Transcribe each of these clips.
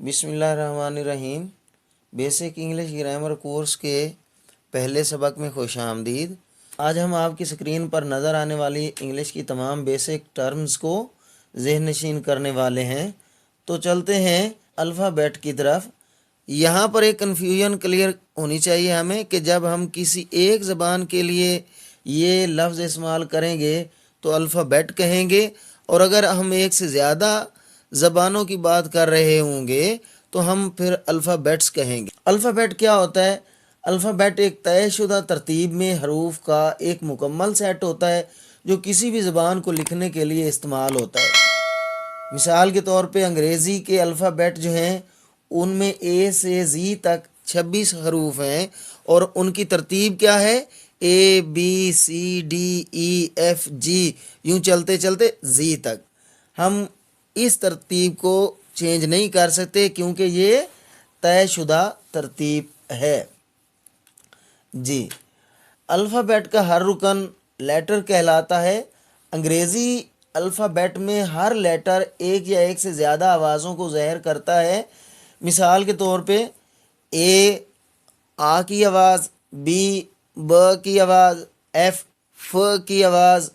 बिस्मिल्लाहिर्रहमानिर्रहीम। Basic English grammar course के पहले सबक में खुश आमदीद। आज हम आपकी स्क्रीन पर नज़र आने वाली इंग्लिश की तमाम बेसिक टर्म्स को ज़हन नशीन करने वाले हैं। तो चलते हैं अल्फ़ाबेट की तरफ। यहाँ पर एक कन्फ्यूजन क्लियर होनी चाहिए हमें कि जब हम किसी एक ज़बान के लिए ये लफ्ज़ इस्तेमाल करेंगे तो अल्फ़ाबेट कहेंगे, और अगर हम एक से ज़्यादा ज़बानों की बात कर रहे होंगे तो हम फिर अल्फ़ाबेट्स कहेंगे। अल्फ़ाबेट क्या होता है? अल्फ़ाबेट एक तयशुदा तरतीब में हरूफ का एक मुकम्मल सेट होता है जो किसी भी ज़बान को लिखने के लिए इस्तेमाल होता है। मिसाल के तौर पे अंग्रेज़ी के अल्फ़ाबेट जो हैं उनमें ए से ज़ी तक 26 हरूफ हैं, और उनकी तरतीब क्या है? A B C D E F G, यूँ चलते चलते ज़ी तक। हम इस तरतीब को चेंज नहीं कर सकते क्योंकि ये तयशुदा तरतीब है जी। अल्फ़ाबेट का हर रुकन लेटर कहलाता है। अंग्रेज़ी अल्फ़ाबेट में हर लेटर एक या एक से ज़्यादा आवाज़ों को ज़ाहिर करता है। मिसाल के तौर पे ए आ की आवाज़, बी ब की आवाज़, एफ फ की आवाज़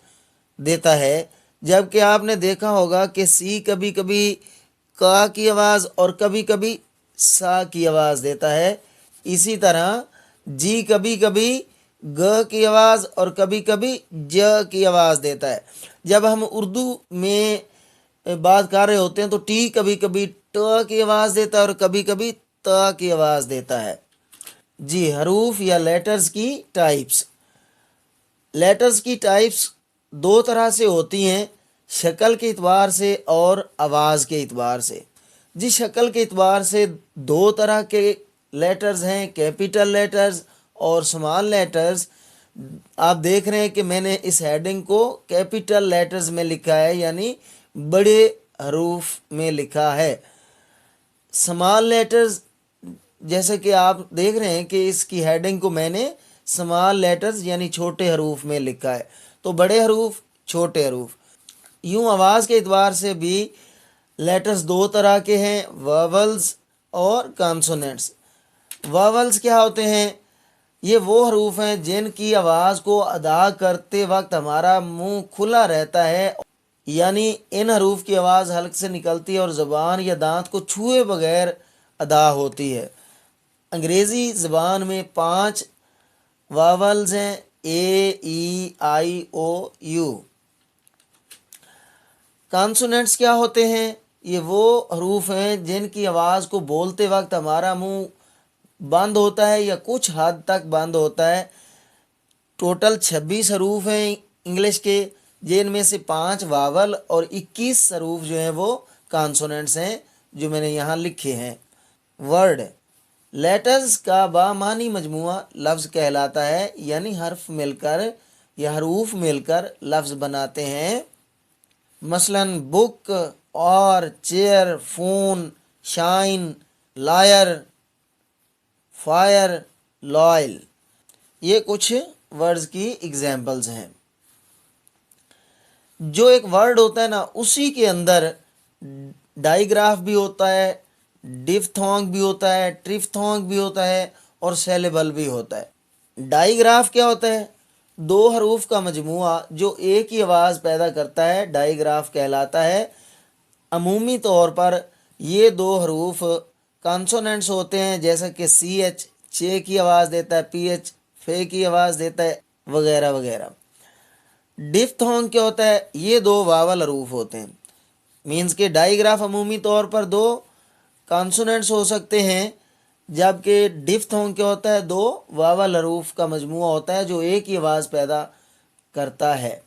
देता है, जबकि आपने देखा होगा कि सी कभी कभी का की आवाज़ और कभी कभी सा की आवाज़ देता है। इसी तरह जी कभी कभी ग की आवाज़ और कभी कभी ज की आवाज़ देता है। जब हम उर्दू में बात कर रहे होते हैं तो टी कभी कभी ट की आवाज़ देता है और कभी कभी त की आवाज़ देता है जी। हरूफ या लेटर्स की टाइप्स। लेटर्स की टाइप्स दो तरह से होती हैं, शक्ल के एतबार से और आवाज़ के एतबार से जी। शक्ल के एतबार से दो तरह के लेटर्स हैं, कैपिटल लेटर्स और स्मॉल लेटर्स। आप देख रहे हैं कि मैंने इस हेडिंग को कैपिटल लेटर्स में लिखा है, यानी बड़े हरूफ में लिखा है। स्मॉल लेटर्स, जैसे कि आप देख रहे हैं कि इसकी हेडिंग को मैंने स्मॉल लेटर्स यानी छोटे हरूफ में लिखा है। तो बड़े हरूफ, छोटे हरूफ। यूँ आवाज़ के एतबार से भी लेटर्स दो तरह के हैं, वावल्स और कॉन्सोनेंट्स। वावल्स क्या होते हैं? ये वो हरूफ हैं जिनकी आवाज़ को अदा करते वक्त हमारा मुंह खुला रहता है, यानी इन हरूफ की आवाज़ हल्क से निकलती है और ज़बान या दांत को छुए बगैर अदा होती है। अंग्रेज़ी ज़बान में 5 वावल्स हैं, ए ई आई ओ यू। कॉन्सोनेंट्स क्या होते हैं? ये वो हरूफ हैं जिनकी आवाज़ को बोलते वक्त हमारा मुंह बंद होता है या कुछ हद तक बंद होता है। टोटल 26 हरूफ हैं इंग्लिश के, जिनमें से 5 वावल और 21 हरूफ जो हैं वो कॉन्सोनेंट्स हैं, जो मैंने यहाँ लिखे हैं। वर्ड लेटर्स का बामानी मजमुआ लफ्ज़ कहलाता है, यानी हर्फ मिलकर या हरूफ मिलकर लफ्ज़ बनाते हैं। मसलन बुक और chair, phone, shine, liar, fire, loyal, ये कुछ वर्ड्स की एग्जाम्पल्स हैं। जो एक वर्ड होता है ना, उसी के अंदर डाइग्राफ भी होता है, डिफ्थोंग भी होता है, ट्रिफ्थोंग भी होता है और सेलेबल भी होता है। डाइग्राफ क्या होता है? दो हरूफ का मजमुआ जो एक ही आवाज़ पैदा करता है, डाइग्राफ कहलाता है। अमूमी तौर पर ये दो हरूफ कॉन्सोनेंट्स होते हैं, जैसा कि सी एच चे की आवाज़ देता है, पी एच फे की आवाज़ देता है, वगैरह वगैरह। डिफ्थोंग क्या होता है? ये दो वावल हरूफ होते हैं। मीन्स के डाइग्राफ अमूमी तौर पर दो कॉन्सोनेंट्स हो सकते हैं, जबकि डिफ्थोंग क्या होता है? दो वावल हरूफ का मजमुआ होता है जो एक ही आवाज़ पैदा करता है।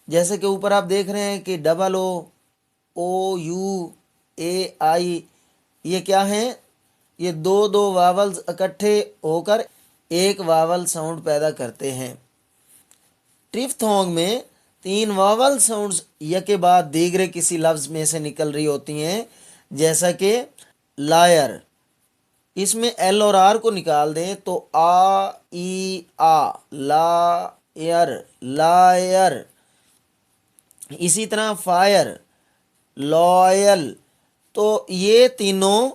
जैसे कि ऊपर आप देख रहे हैं कि डबल ओ यू ए आई, ये क्या हैं? ये दो दो वावल्स इकट्ठे होकर एक वावल साउंड पैदा करते हैं। ट्रिफ्थोंग में 3 वावल साउंड्स यके बाद दीगरे किसी लफ्ज़ में से निकल रही होती हैं, जैसा कि लायर। इसमें एल और आर को निकाल दें तो आ ई आ, लायर लायर। इसी तरह फायर, लॉयल। तो ये तीनों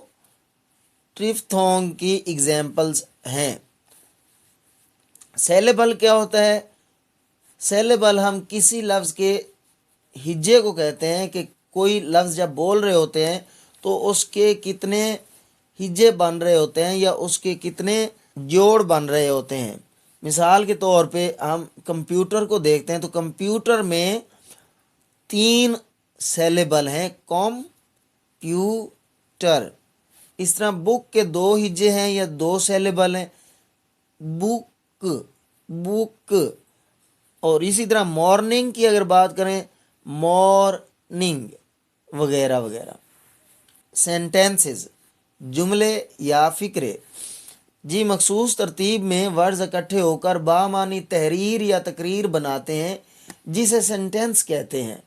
ट्रिफ्थोंग की एग्जाम्पल्स हैं। सेलेबल क्या होता है? सेलेबल हम किसी लफ्ज़ के हिज्जे को कहते हैं कि कोई लफ्ज़ जब बोल रहे होते हैं तो उसके कितने हिज्जे बन रहे होते हैं या उसके कितने जोड़ बन रहे होते हैं। मिसाल के तौर पे हम कंप्यूटर को देखते हैं तो कंप्यूटर में 3 सेलेबल हैं, कॉम्प्यूटर। इस तरह बुक के 2 हिज्जे हैं या 2 सेलेबल हैं, बुक, बुक। और इसी तरह मॉर्निंग की अगर बात करें, मॉर्निंग वगैरह वगैरह। सेंटेंसेस, जुमले या फ़िक्रे। जी मखसूस तरतीब में वर्ड्स इकट्ठे होकर बामानी तहरीर या तकरीर बनाते हैं जिसे सेंटेंस कहते हैं।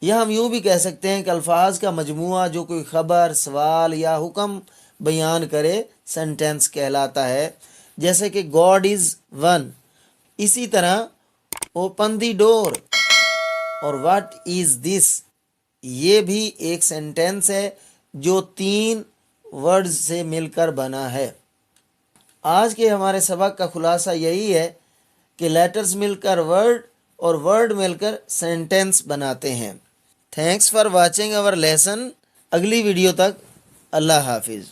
या हम यूँ भी कह सकते हैं कि अल्फाज का मजमूआ जो कोई ख़बर, सवाल या हुक्म बयान करे सेंटेंस कहलाता है। जैसे कि गॉड इज़ वन। इसी तरह ओपन दी डोर और व्हाट इज़ दिस, ये भी एक सेंटेंस है जो 3 वर्ड्स से मिलकर बना है। आज के हमारे सबक का खुलासा यही है कि लेटर्स मिलकर वर्ड और वर्ड मिलकर सेंटेंस बनाते हैं। Thanks for watching our lesson. अगली वीडियो तक अल्लाह हाफिज़।